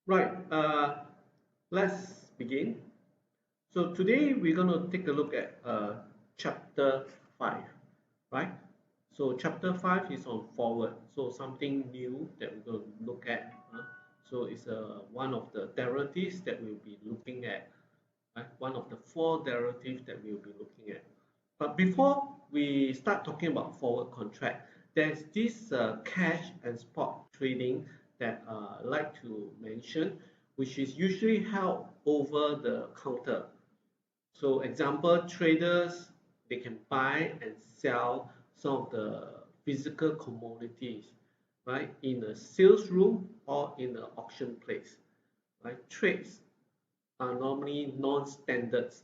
Right, let's begin. So today we're going to take a look at chapter 5, right? So chapter 5 is on forward, so something new that we're going to look at. So it's one of the derivatives that we'll be looking at, right? One of the four derivatives that we'll be looking at. But before we start talking about forward contract, there's this cash and spot trading that I like to mention, which is usually held over the counter. So example, traders, they can buy and sell some of the physical commodities, right, in a sales room or in an auction place, right? Trades are normally non-standards,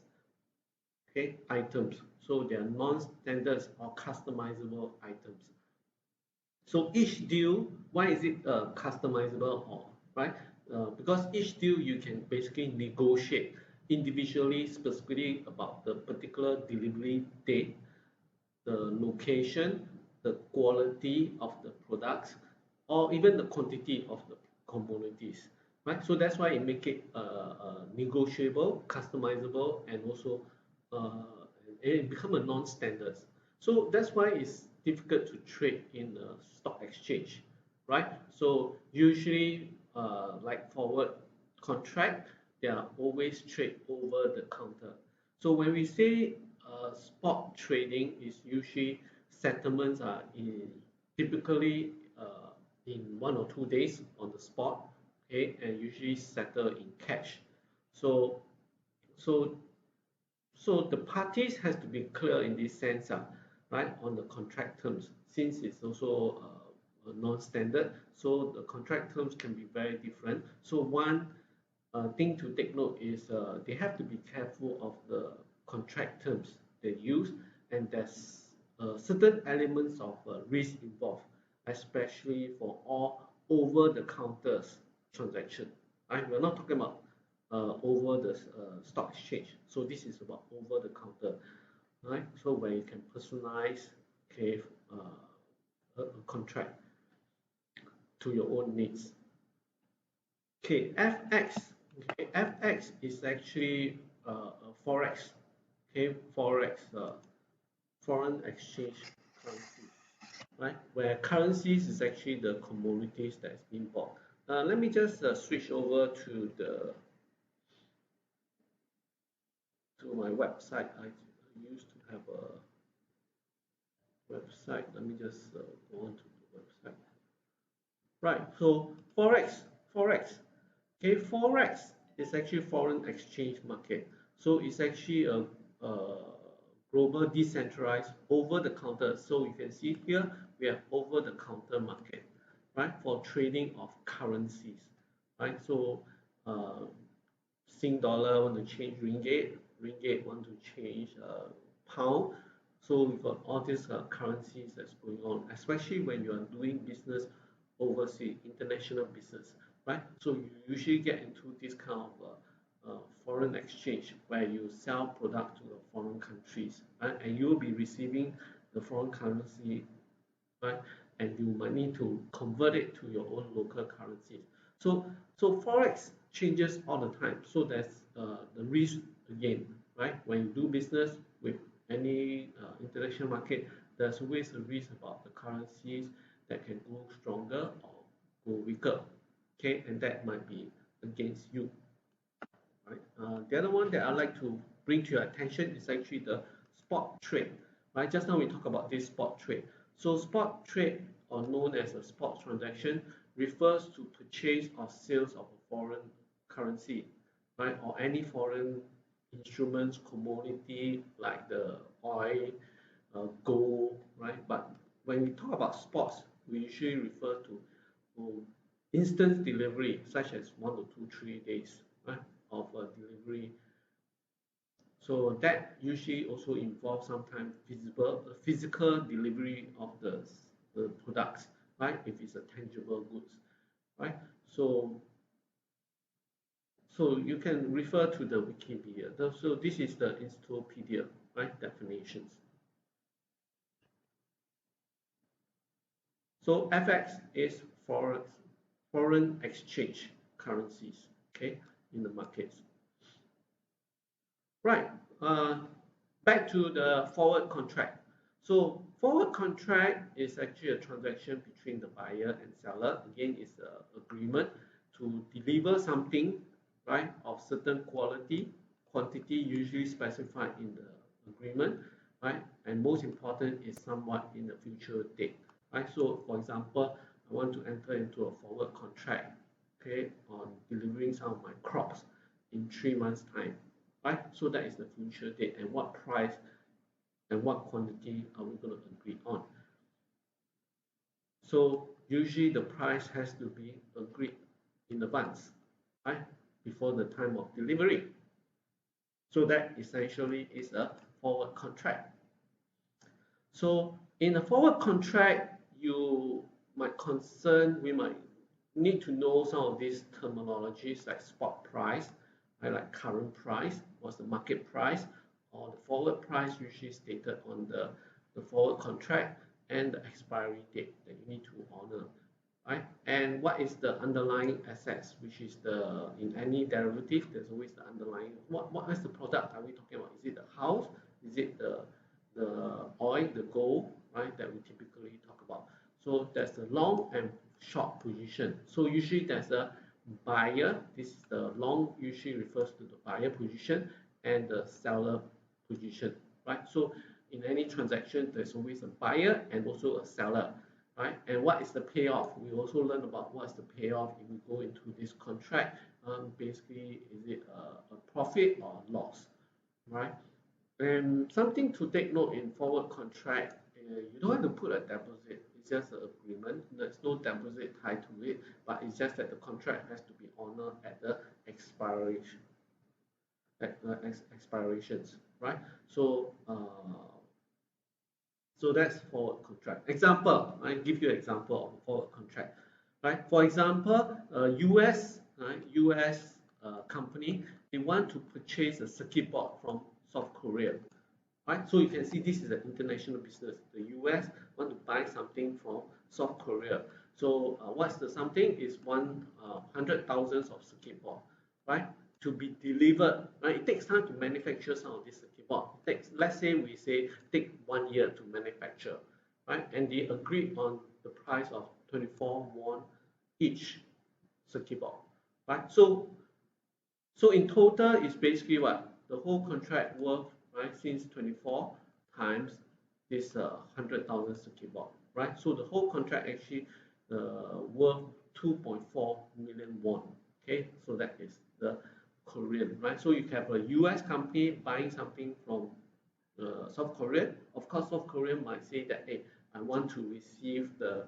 okay, items. So they are non-standards or customizable items. So each deal, why is it customizable or right? Because each deal you can basically negotiate individually, specifically about the particular delivery date, the location, the quality of the products, or even the quantity of the commodities, right? So that's why it make it negotiable, customizable, and also uh, it become a non-standard. So that's why it's difficult to trade in a stock exchange, right? So usually, like forward contract, they are always trade over the counter. So when we say spot trading, is usually settlements are typically in 1 or 2 days on the spot, okay, and usually settle in cash. So so so the parties has to be clear in this sense, right, on the contract terms, since it's also non-standard. So the contract terms can be very different. So one thing to take note is they have to be careful of the contract terms they use, and there's certain elements of risk involved, especially for all over-the-counters transaction. Right? We're not talking about over the stock exchange. So this is about over the counter, right? So where you can personalize, okay, a contract to your own needs. Okay, FX. Okay, FX is actually Forex. Okay, Forex, foreign exchange currency, right? Where currencies is actually the commodities that is being bought. Let me just switch over to my website. I used to have a website. Let me just go on to the website. Right. So Forex. Okay, Forex is actually foreign exchange market. So it's actually a global decentralized over the counter. So you can see here we have over the counter market, right, for trading of currencies, right? So uh, Sing dollar want to change ringgit, ringgit want to change pound. So we've got all these currencies that's going on, especially when you are doing business overseas, international business, right? So you usually get into this kind of foreign exchange where you sell product to the foreign countries, right? And you will be receiving the foreign currency, right? And you might need to convert it to your own local currencies. So forex changes all the time. So there's the risk again, right? When you do business with any international market, there's always a risk about the currencies that can go stronger or go weaker. Okay, and that might be against you, right? The other one that I like to bring to your attention is actually the spot trade, right? Just now we talked about this spot trade. So spot trade, or known as a spot transaction, refers to purchase or sales of a foreign currency, right? Or any foreign instruments, commodity like the oil, gold, right? But when we talk about spots, we usually refer to instant delivery, such as 1 to 2, 3 days, right, of delivery. So that usually also involves sometimes physical delivery of the products, right? If it's a tangible goods, right? So you can refer to the Wikipedia. So this is the Instopedia, right? Definitions. So FX is foreign exchange currencies, okay, in the markets. Right, back to the forward contract. So forward contract is actually a transaction between the buyer and seller. Again, it's an agreement to deliver something, right, of certain quantity usually specified in the agreement, right, and most important is somewhat in the future date, right. So for example, I want to enter into a forward contract, okay, on delivering some of my crops in 3 months time, right. So that is the future date and what price and what quantity are we going to agree on. So usually the price has to be agreed in advance, right, before the time of delivery. So that essentially is a forward contract. So in a forward contract, we might need to know some of these terminologies like spot price, right, like current price, what's the market price, or the forward price usually stated on the forward contract, and the expiry date that you need to honor, right? And what is the underlying assets, which is in any derivative, there's always the underlying. What is the product are we talking about? Is it the house? Is it the oil, the gold, right? That we typically talk about. So there's the long and short position. So usually there's a buyer. This is the long usually refers to the buyer position and the seller position, right? So in any transaction, there's always a buyer and also a seller, right? And what is the payoff? We also learn about what's the payoff if we go into this contract. Basically, is it a profit or a loss, right? And something to take note in forward contract, you don't have to put a deposit. It's just an agreement. There's no deposit tied to it, but it's just that the contract has to be honored at the expiration, expirations, right? So that's forward contract. Example, I give you an example of a forward contract, right? For example, US, right, US company, they want to purchase a circuit board from South Korea, right? So you can see this is an international business. The US want to buy something from South Korea. So what's the something is 100,000 of circuit board, right? To be delivered, right? It takes time to manufacture some of this circuit board. Let's say we take 1 year to manufacture, right? And they agreed on the price of 24 won each circuit board, right? So in total, it's basically what the whole contract worth, right? Since 24 times this 100,000 circuit board, right? So the whole contract actually worth 2.4 million won. Okay, so that is the Korean, right? So you have a US company buying something from South Korea. Of course, South Korea might say that, hey, I want to receive the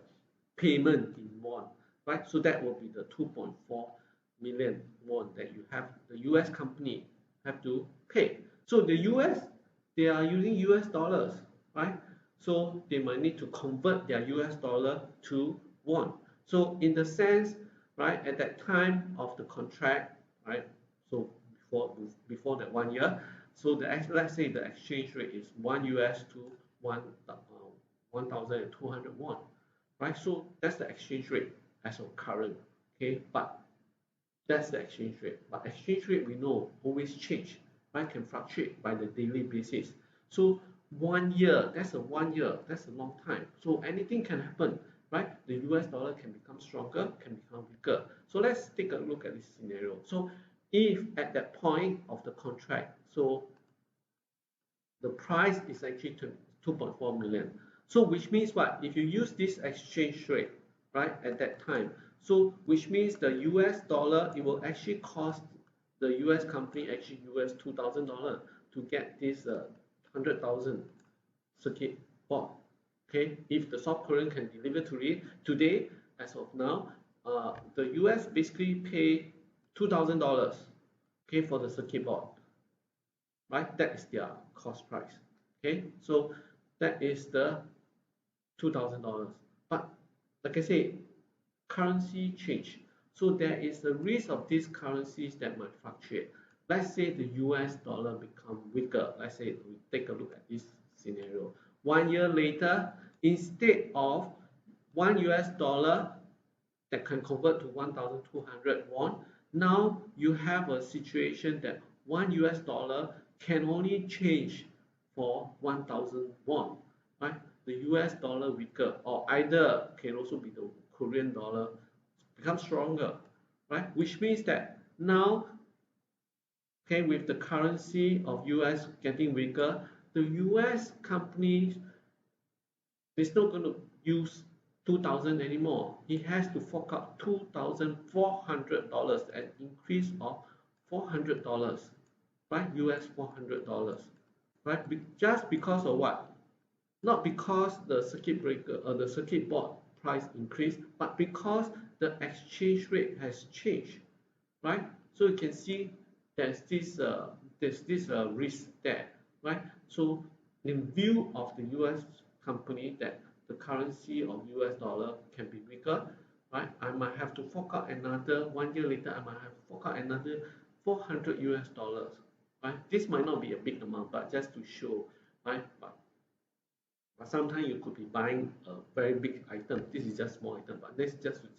payment in won, right? So that will be the 2.4 million won that you have, the US company have to pay. So the US, they are using US dollars, right? So they might need to convert their US dollar to won. So in the sense, right, at that time of the contract, right, so before that 1 year, so let's say the exchange rate is 1 US to 1,200 won, right? So that's the exchange rate as of current, okay? But that's the exchange rate. But exchange rate, we know, always change, right? Can fluctuate by the daily basis. So 1 year, that's a long time. So anything can happen, right? The US dollar can become stronger, can become weaker. So let's take a look at this scenario. So if at that point of the contract, so the price is actually 2.4 million. So which means what? If you use this exchange rate, right, at that time, so which means the US dollar, it will actually cost the US company actually US $2,000 to get this 100,000 circuit board. Okay, if the South Korean can deliver to it today, as of now, the US basically pay $2,000, okay, for the circuit board, right? That is their cost price. Okay, so that is the $2,000. But like I say, currency change. So there is a risk of these currencies that might fluctuate. Let's say the US dollar become weaker. Let's say we take a look at this scenario. 1 year later, instead of 1 US dollar, that can convert to 1,200 won. Now you have a situation that one US dollar can only change for 1,000 won, right? The US dollar weaker, or either can also be the Korean dollar become stronger, right? Which means that now, okay, with the currency of US getting weaker, the US companies is not going to use 2,000 anymore. He has to fork out $2,400, an increase of $400, right? US $400, right? Just because of what? Not because the circuit breaker or the circuit board price increased, but because the exchange rate has changed, right? So you can see there's this risk there, right? So in view of the US company that the currency of US dollar can be weaker, right? I might have to fork out another 1 year later. I might have to fork out another 400 US dollars, right? This might not be a big amount, but just to show, right? But sometimes you could be buying a very big item. This is just small item, but this just to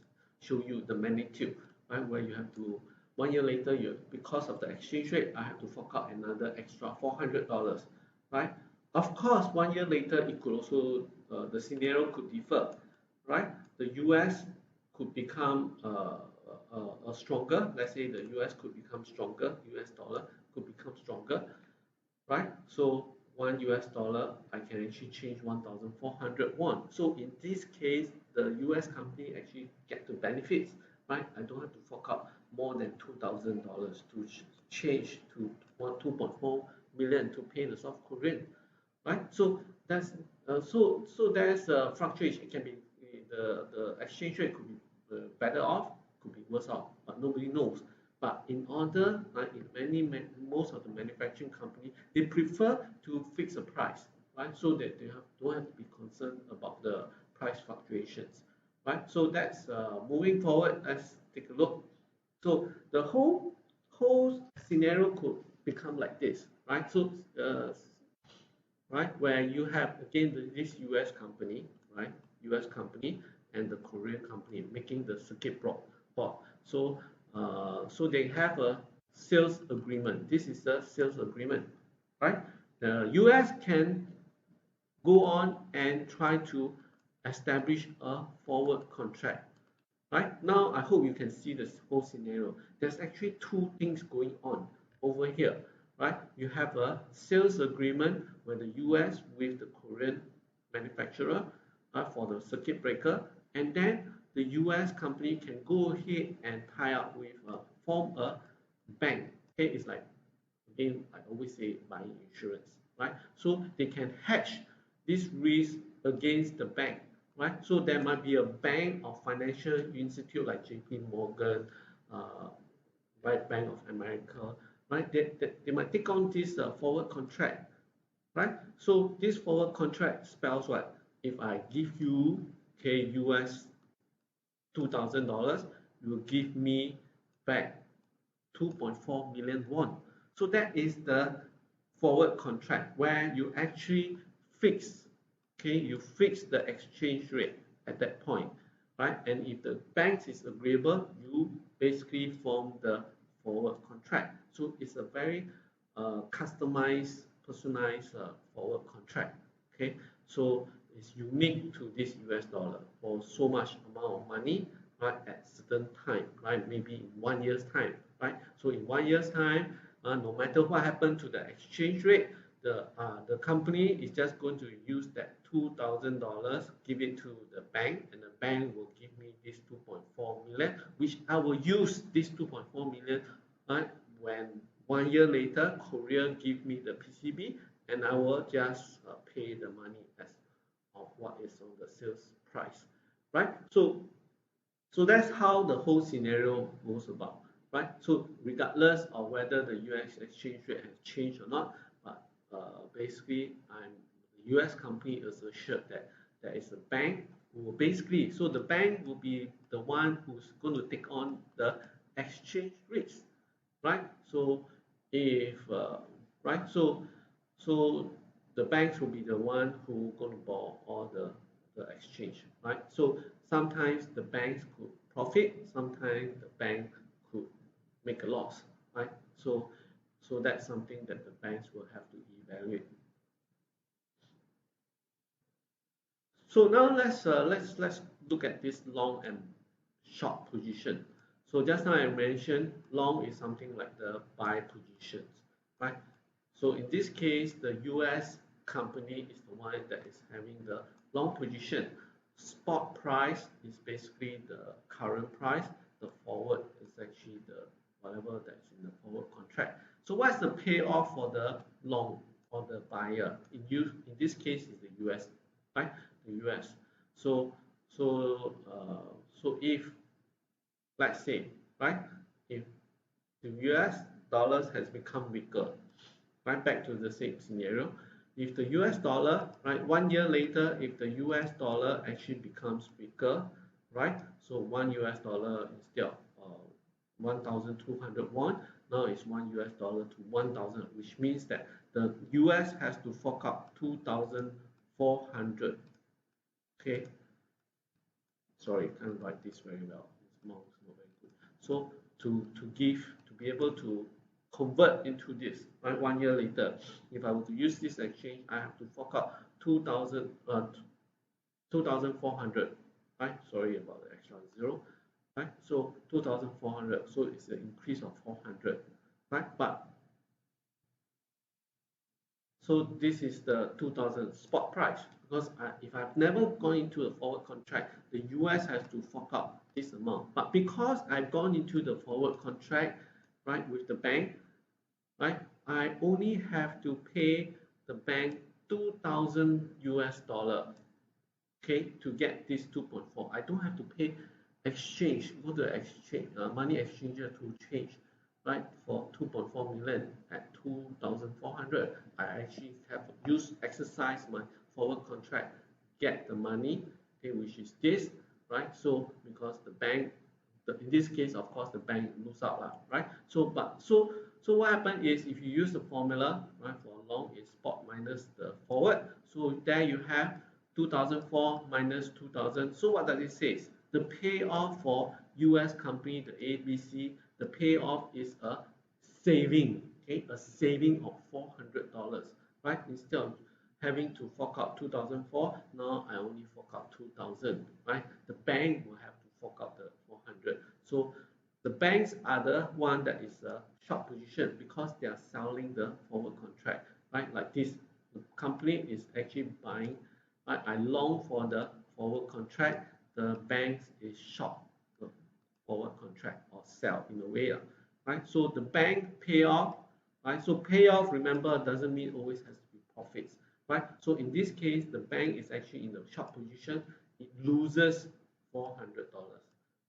show you the magnitude, right? Where you have to 1 year later, you because of the exchange rate, I have to fork out another extra $400, right? Of course, 1 year later, it could also the scenario could differ, right? The US could become stronger. Let's say the US could become stronger. US dollar could become stronger, right? So one US dollar, I can actually change 1,400 won. So in this case, the US company actually get the benefits, right? I don't have to fork out more than $2,000 to change to 2.4 million to pay the South Korean, right? So that's so there's a fluctuation. It can be the exchange rate could be better off, could be worse off, but nobody knows. But in order, like in most of the manufacturing company, they prefer to fix a price, right? So that they don't have to be concerned about the price fluctuations, right? So that's moving forward. Let's take a look. So the whole scenario could become like this, right? So right, where you have again this US company, right? US company and the Korean company making the circuit board. So so they have a sales agreement. This is a sales agreement, right? The US can go on and try to establish a forward contract. Right now, I hope you can see this whole scenario. There's actually two things going on over here, right? You have a sales agreement with the US with the Korean manufacturer for the circuit breaker, and then the US company can go ahead and tie up with form a bank. Okay, it's like again, I always say buying insurance, right? So they can hedge this risk against the bank, right? So there might be a bank or financial institute like JP Morgan, right, Bank of America, right? They might take on this forward contract, right? So this forward contract spells what? If I give you, okay, US $2,000, you will give me back 2.4 million won. So that is the forward contract where you actually fix, okay, you fix the exchange rate at that point, right? And if the bank is agreeable, you basically form the forward contract. So it's a very customized, personalized forward contract, okay? So it's unique to this US dollar for so much amount of money, right, at certain time, right? Maybe in 1 year's time, right? So in 1 year's time, no matter what happened to the exchange rate, the company is just going to use that $2,000, give it to the bank, and the bank will give me this 2.4 million, which I will use this 2.4 million, right? When 1 year later, Korea give me the PCB, and I will just pay the money as of what is on the sales price, right? So that's how the whole scenario goes about, right? So regardless of whether the US exchange rate has changed or not, but basically, the US company is assured that there is a bank who will basically, so the bank will be the one who's going to take on the exchange risk, right? So if right, so the banks will be the one who going to borrow all the exchange, right? So sometimes the banks could profit, sometimes the bank could make a loss, right? So that's something that the banks will have to evaluate. So now let's look at this long and short position. So just now I mentioned long is something like the buy positions, right? So in this case, the US company is the one that is having the long position. Spot price is basically the current price. The forward is actually the whatever that's in the forward contract. So what's the payoff for the long or the buyer? In this case is the US, right? The US. So so if let's say, right, if the US dollars has become weaker, right, back to the same scenario, if the US dollar, right, 1 year later, if the US dollar actually becomes weaker, right, so one US dollar instead of 1,200 won, now it's one US dollar to 1,000, which means that the US has to fork out 2,400. Okay, sorry, can't write this very well. This mouse is not very good. So to be able to convert into this, right? 1 year later, if I were to use this exchange, I have to fork out 2,400, right? Sorry about the extra zero, right? So 2,400. So it's an increase of 400, right? But so this is the 2,000 spot price, because if I've never gone into a forward contract, the US has to fork out this amount. But because I've gone into the forward contract, right, with the bank, right, I only have to pay the bank 2,000 US dollar, okay, to get this 2.4. I don't have to pay exchange, go to the exchange, money exchanger to change, right, for 2.4 million at 2,400. I actually have exercise my forward contract, get the money, okay, which is this, right? So because the bank, in this case, of course, the bank lose out, right? So what happens is if you use the formula, right, for long is spot minus the forward. So there you have 2004 minus 2000. So what does it say? The payoff for US company, the ABC, the payoff is a saving, okay, a saving of $400, right? Instead of having to fork out 2004, now I only fork out 2000, right? The bank will have to fork out the 400. So the banks are the one that is a short position because they are selling the forward contract, right? Like this, the company is actually buying, right? I long for the forward contract, the banks is short the forward contract or sell in a way, right? So the bank payoff, right? So payoff, remember, doesn't mean always has to be profits, right? So in this case, the bank is actually in the short position, it loses $400,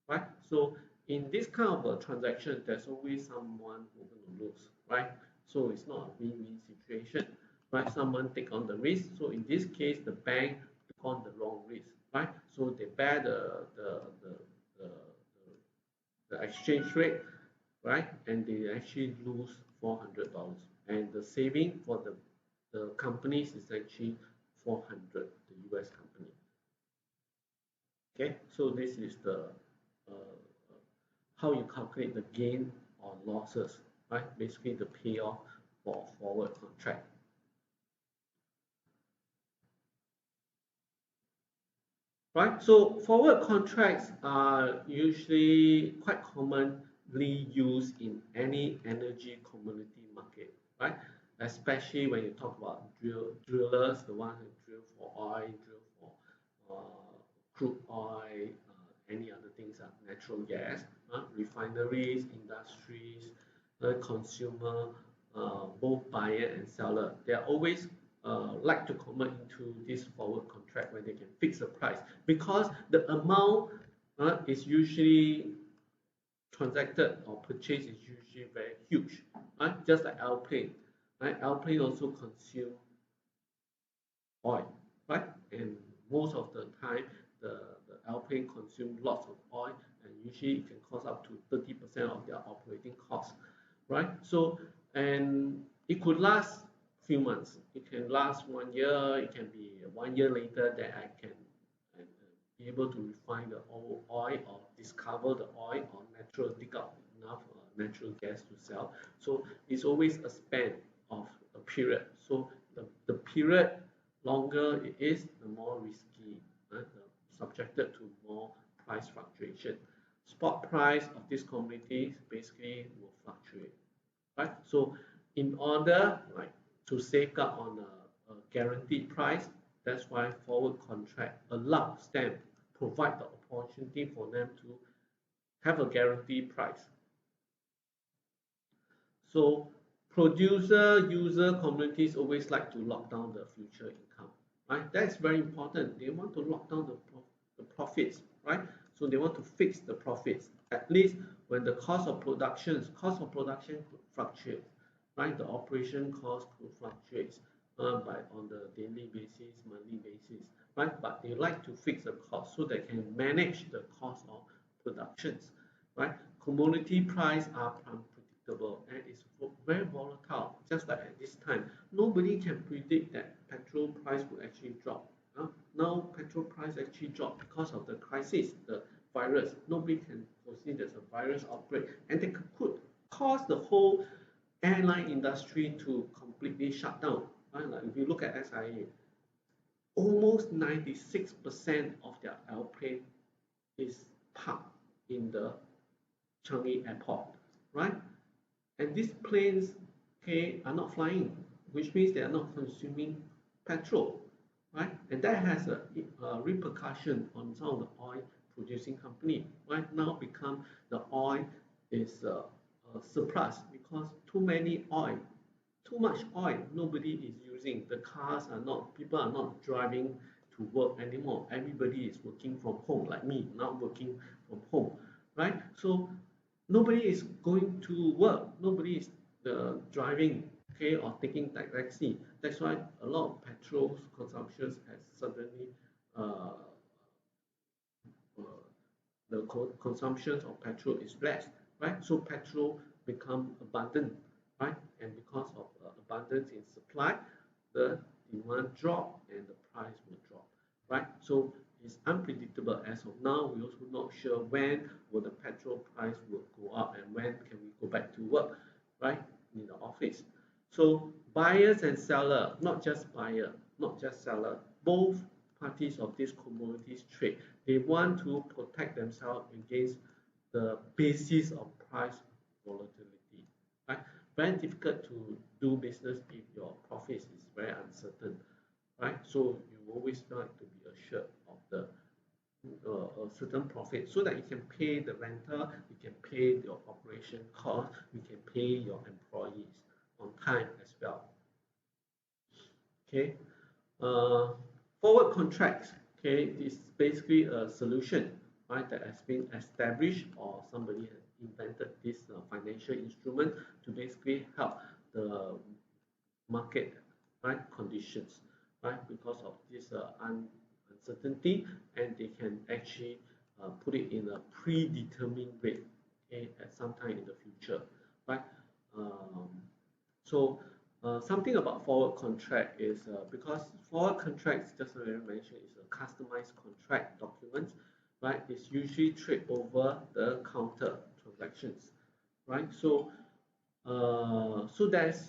right? So in this kind of a transaction, there's always someone who's going to lose, right? So it's not a win-win situation, right? Someone take on the risk. So in this case, the bank took on the wrong risk, right? So they bear the, the exchange rate, right? And they actually lose $400. And the saving for the companies is actually 400, the US company. Okay, so this is the how you calculate the gain or losses, right? Basically the payoff for forward contract. Right, so forward contracts are usually quite commonly used in any energy commodity market, right? Especially when you talk about drillers, the one who drill for oil, drill for crude oil, any other things, natural gas, refineries, industries, consumer, both buyer and seller. They are always like to commit into this forward contract where they can fix the price because the amount is usually transacted or purchased is usually very huge, right? Just like airplane, right? Airplane also consume oil, right? And most of the time, the airplane consume lots of oil, and usually it can cost up to 30% of their operating costs, right? So, and it could last few months. It can last 1 year. It can be 1 year later that I can be able to refine the oil or discover the oil or dig out enough natural gas to sell. So it's always a span of a period. So the period longer it is, the more risky, subjected to more price fluctuation. Spot price of these commodities basically will fluctuate, right? So in order to safeguard on a guaranteed price, that's why forward contract allows them, provide the opportunity for them to have a guaranteed price. So producer, user communities always like to lock down the future income, right? That's very important. They want to lock down the profits, right? So they want to fix the profits. At least when the cost of production could fluctuate, right? The operation cost could fluctuate on the daily basis, monthly basis, right? But they like to fix the cost so they can manage the cost of productions, right? Commodity price are unpredictable and it's very volatile. Just like at this time, nobody can predict that petrol price will actually drop. Now petrol price actually dropped because of the crisis, the virus. Nobody can foresee there's a virus outbreak, and it could cause the whole airline industry to completely shut down. Right? Like if you look at SIA, almost 96% of their airplane is parked in the Changi airport, right? And these planes, okay, are not flying, which means they are not consuming petrol, right? And that has a repercussion on some of the oil producing company. Right now, become the oil is a surplus because too much oil. Nobody is using. The cars are not. People are not driving to work anymore. Everybody is working from home, like me, now working from home, right? So nobody is going to work. Nobody is driving, okay, or taking taxi. That's why a lot of petrol consumption has suddenly the consumption of petrol is less, right? So petrol become abundant, right? And because of abundance in supply, the demand drop and the price will drop, right? So it's unpredictable as of now. We also not sure when will the petrol price will go up and when can we go back to work, right? In the office. So buyers and seller, not just buyer, not just seller, both parties of these commodities trade, they want to protect themselves against the basis of price volatility, right? Very difficult to do business if your profits is very uncertain, right? So you always like to be assured of the a certain profit so that you can pay the rental, you can pay your operation cost, you can pay your employees on time as well. Okay, forward contracts. Okay, is basically a solution, right, that has been established or somebody has invented this financial instrument to basically help the market, right, conditions, right, because of this uncertainty, and they can actually put it in a predetermined rate, okay, at some time in the future, right? Um, so something about forward contract is because forward contracts, just as I mentioned, is a customized contract document, right? It's usually trade over the counter transactions, right? So so there's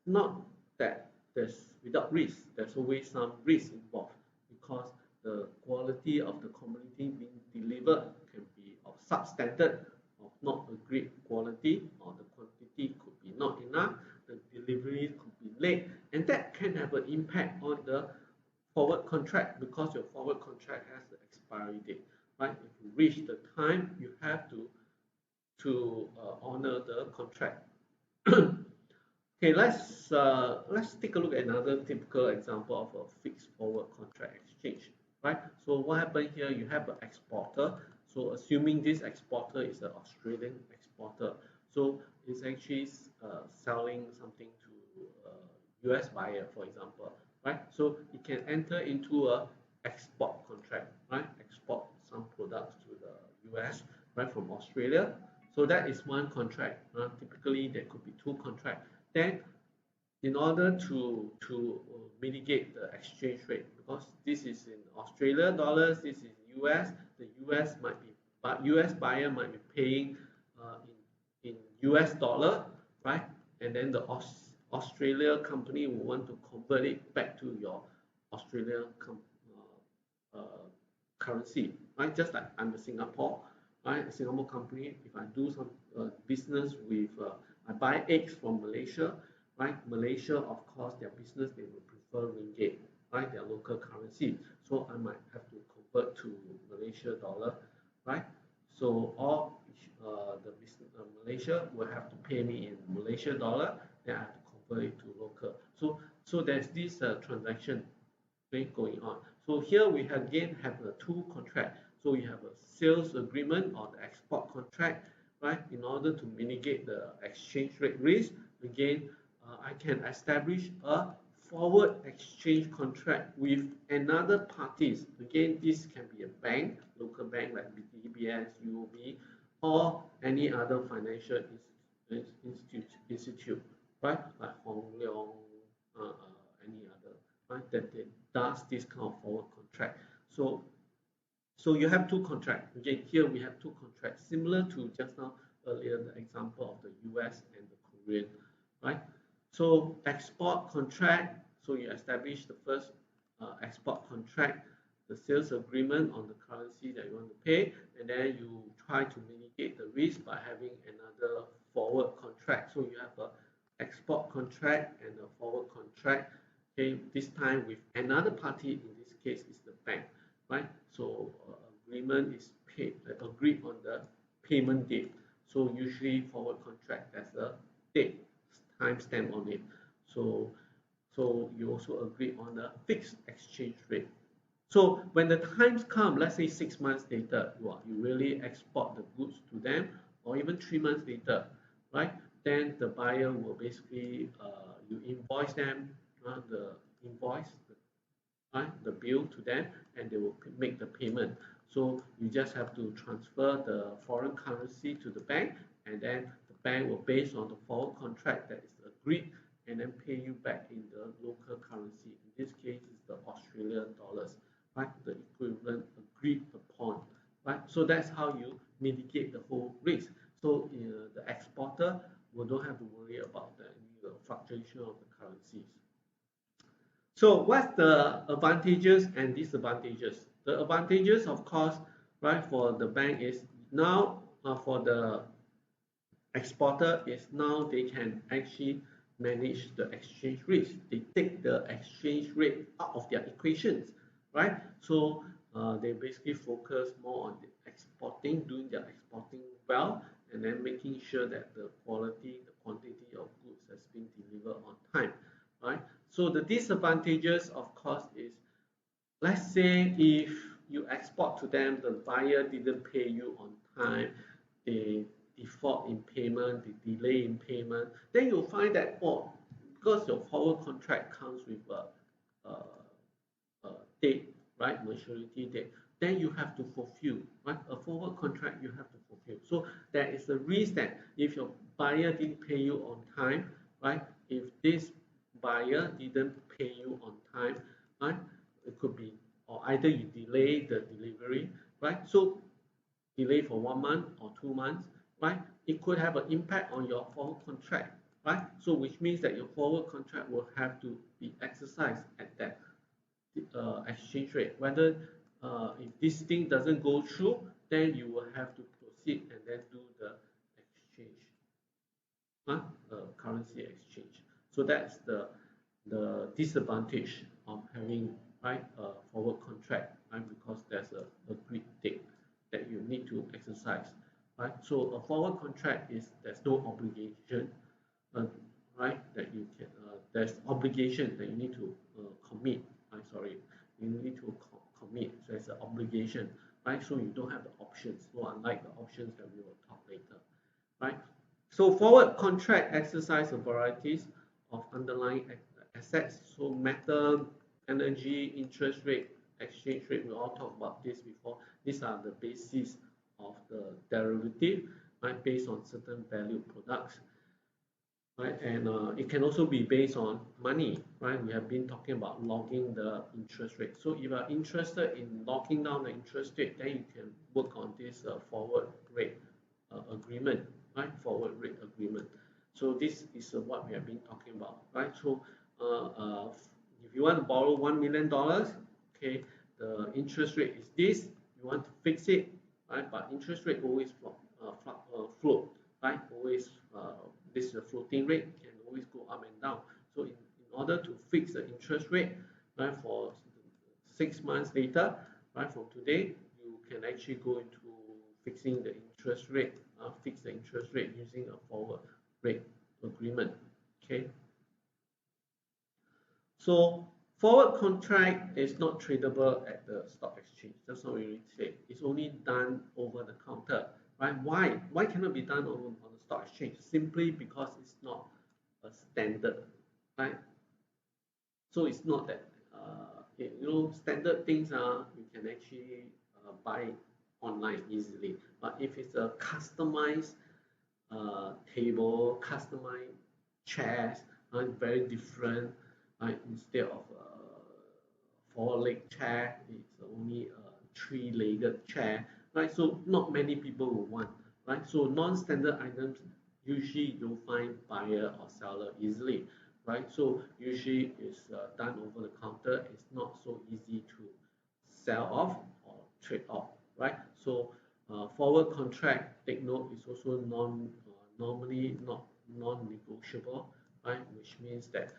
not that there's without risk. There's always some risk involved because the quality of the commodity being delivered can be of substandard, of not agreed quality, or the quantity could be not enough, the delivery could be late, and that can have an impact on the forward contract because your forward contract has the expiry date, right? If you reach the time, you have to honor the contract. Okay, let's take a look at another typical example of a fixed forward contract exchange, right? So what happened here? You have an exporter. So assuming this exporter is an Australian exporter, so it's actually selling something to US buyer, for example, right? So it can enter into a export contract, right? Export some products to the US, right, from Australia. So that is one contract. Typically, there could be two contracts. Then in order to mitigate the exchange rate, because this is in Australia dollars, this is US. The US might be, but US buyer might be paying in US dollar, right? And then the Australia company will want to convert it back to your Australian currency, right? Just like I'm the Singapore, right? A Singapore company, if I do some business with, I buy eggs from Malaysia, right? Malaysia, of course, their business, they will prefer ringgit, right? Their local currency. So I might have to convert to Malaysia dollar, right? So all the business, Malaysia will have to pay me in Malaysia dollar, then I have to convert it to local. So there's this transaction going on. So here we again have the two contract. So you have a sales agreement or the export contract, right? In order to mitigate the exchange rate risk, again, I can establish a forward exchange contract with another parties. Again, this can be a bank, local bank like DBS, UOB, or any other financial institute, right? Like Hong Leong, any other, right? That does this kind of forward contract. So you have two contracts. Again, here we have two contracts, similar to just now earlier the example of the US and the Korean, right? So export contract. So you establish the first export contract, the sales agreement on the currency that you want to pay, and then you try to mitigate the risk by having another forward contract. So you have a export contract and a forward contract. Okay, this time with another party. In this case, is the bank, right? So agreement is paid, agreed on the payment date. So usually forward contract has a date, timestamp on it. So you also agree on a fixed exchange rate. So when the times come, let's say 6 months later, you really export the goods to them, or even 3 months later, right? Then the buyer will basically you invoice them, the invoice, right, the bill to them, and they will make the payment. So you just have to transfer the foreign currency to the bank, and then the bank will, based on the forward contract that is agreed, and then pay you back in the local currency. In this case, it's the Australian dollars, right? The equivalent agreed upon, right? So that's how you mitigate the whole risk. So the exporter will don't have to worry about the fluctuation of the currencies. So what's the advantages and disadvantages? The advantages, of course, right, for the bank is now for the exporter is now they can actually manage the exchange risk. They take the exchange rate out of their equations, right? So they basically focus more on the exporting, doing their exporting well, and then making sure that the quality, the quantity of goods has been delivered on time, right? So the disadvantages, of course, is, let's say if you export to them, the buyer didn't pay you on time, they default in payment, they delay in payment, then you'll find that, oh, because your forward contract comes with a date, right, maturity date, then you have to fulfill, right? A forward contract you have to fulfill. So there is a risk that if your buyer didn't pay you on time, right? If this buyer didn't pay you on time, right? It could be, or either you delay the delivery, right? So delay for 1 month or 2 months, right? It could have an impact on your forward contract, right? So which means that your forward contract will have to be exercised at that exchange rate. Whether if this thing doesn't go through, then you will have to proceed and then do the exchange, currency exchange. So that's the disadvantage of having, right, a forward contract, right? Because there's a agreed date that you need to exercise, right? So a forward contract is there's no obligation, right? That you can there's obligation that you need to commit. I'm sorry, you need to commit. So it's an obligation, right? So you don't have the options. So unlike the options that we will talk later, right? So forward contract exercise a varieties of underlying assets. So metal, energy, interest rate, exchange rate. We all talked about this before. These are the basis of the derivative, right? Based on certain value products. right? And it can also be based on money, right? We have been talking about logging the interest rate. So if you are interested in locking down the interest rate, then you can work on this forward rate agreement, right? Forward rate agreement. So this is what we have been talking about, right? So if you want to borrow $1 million, okay, the interest rate is this. You want to fix it, right? But interest rate always float, right? Always this is a floating rate, can always go up and down. So in order to fix the interest rate, right, for 6 months later, right, from today, you can actually go into fixing the interest rate, fix the interest rate using a forward rate agreement. Okay. So forward contract is not tradable at the stock exchange. That's what we already said. It's only done over the counter, right? Why? Why cannot be done on the stock exchange? Simply because it's not a standard, right? So it's not that standard things are you can actually buy online easily. But if it's a customized table, customized chairs, very different. Instead of four-leg chair, it's only a three-legged chair, right? So not many people will want, right? So non-standard items usually you don't find buyer or seller easily, right? So usually it's done over the counter. It's not so easy to sell off or trade off, right? So forward contract, take note, is also normally not non-negotiable, right? Which means that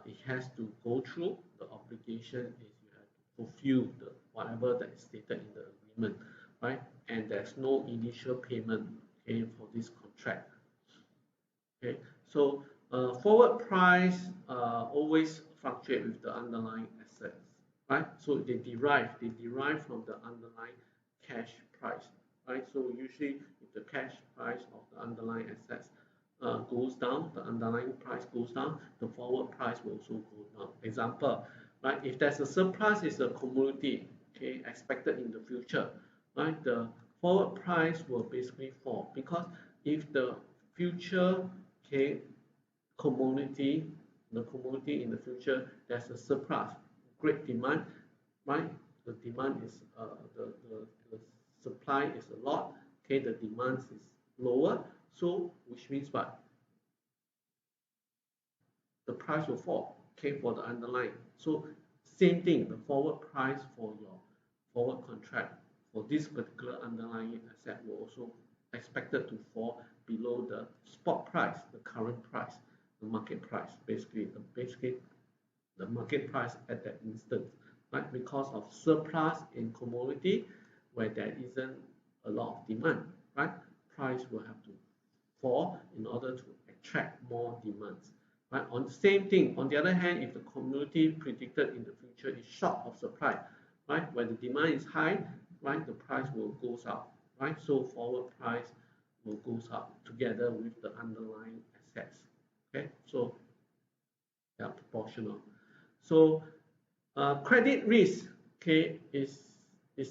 it has to go through. The obligation is you have to fulfill whatever that is stated in the agreement, right? And there's no initial payment, okay, for this contract. Okay, so forward price always fluctuate with the underlying assets, right? So they derive from the underlying cash price, right? So usually if the cash price of the underlying assets goes down, the underlying price goes down, the forward price will also go down. Example, right? If there's a surplus, it's a commodity, okay, expected in the future, right? The forward price will basically fall because if the future, okay, commodity, the commodity in the future, there's a surplus, great demand, right? The demand is the supply is a lot, okay, the demand is lower, so which means what? The price will fall, okay, for the underlying. So same thing, the forward price for your forward contract for this particular underlying asset will also expected to fall below the spot price, the current price, the market price, basically the market price at that instant, right? Because of surplus in commodity where there isn't a lot of demand, right? Price will have to fall in order to attract more demands. Right? On the same thing, on the other hand, if the commodity predicted in the future is short of supply, right? When the demand is high, right, the price will goes up, right? So forward price will goes up together with the underlying assets. Okay, so they are proportional. So credit risk, okay, is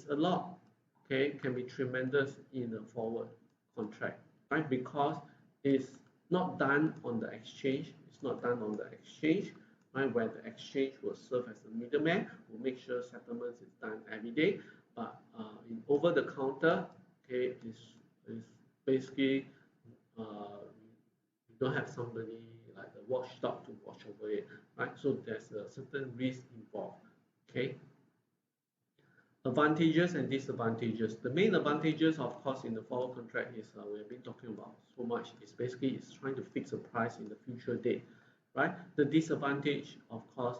a lot, okay, can be tremendous in a forward contract, right? Because it's not done on the exchange. It's not done on the exchange, right? Where the exchange will serve as a middleman, will make sure settlements is done every day. But in over the counter, okay, is basically you don't have somebody like a watchdog to watch over it, right? So there's a certain risk involved. Okay. Advantages and disadvantages. The main advantages, of course, in the forward contract is we have been talking about so much. Is basically it's trying to fix a price in the future date, right? The disadvantage, of course,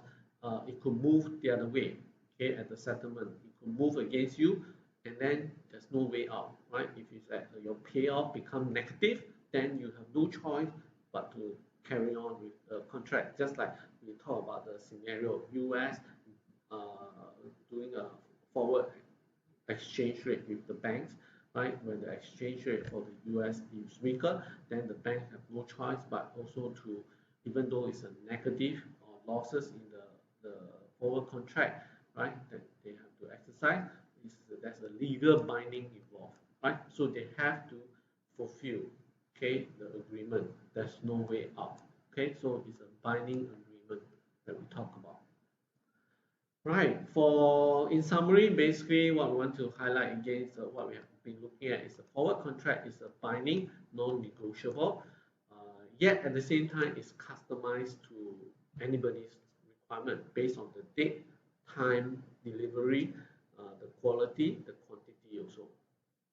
it could move the other way. Okay, at the settlement, it could move against you, and then there's no way out, right? If it's that your payoff become negative, then you have no choice but to carry on with the contract. Just like we talk about the scenario, US uh, doing a forward exchange rate with the banks, right? When the exchange rate for the US is weaker, then the bank have no choice but also to, even though it's a negative or losses in the forward contract, right? That they have to exercise. There's a legal binding involved, right? So they have to fulfill, okay, the agreement. There's no way out. Okay, so it's a binding agreement that we talk about. Right. For in summary, basically what we want to highlight again is what we have been looking at is a forward contract is a binding, non-negotiable, yet at the same time it's customized to anybody's requirement based on the date, time, delivery, the quality, the quantity also,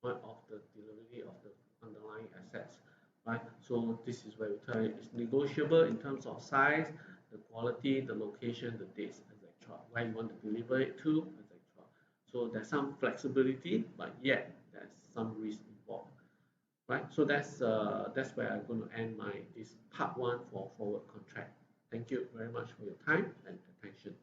right, of the delivery of the underlying assets, right? So this is where we tell you it's negotiable in terms of size, the quality, the location, the dates, etc. Where you want to deliver it to, etc. So there's some flexibility, but yet there's some risk involved, right? So that's where I'm going to end my this part one for forward contract. Thank you very much for your time and attention.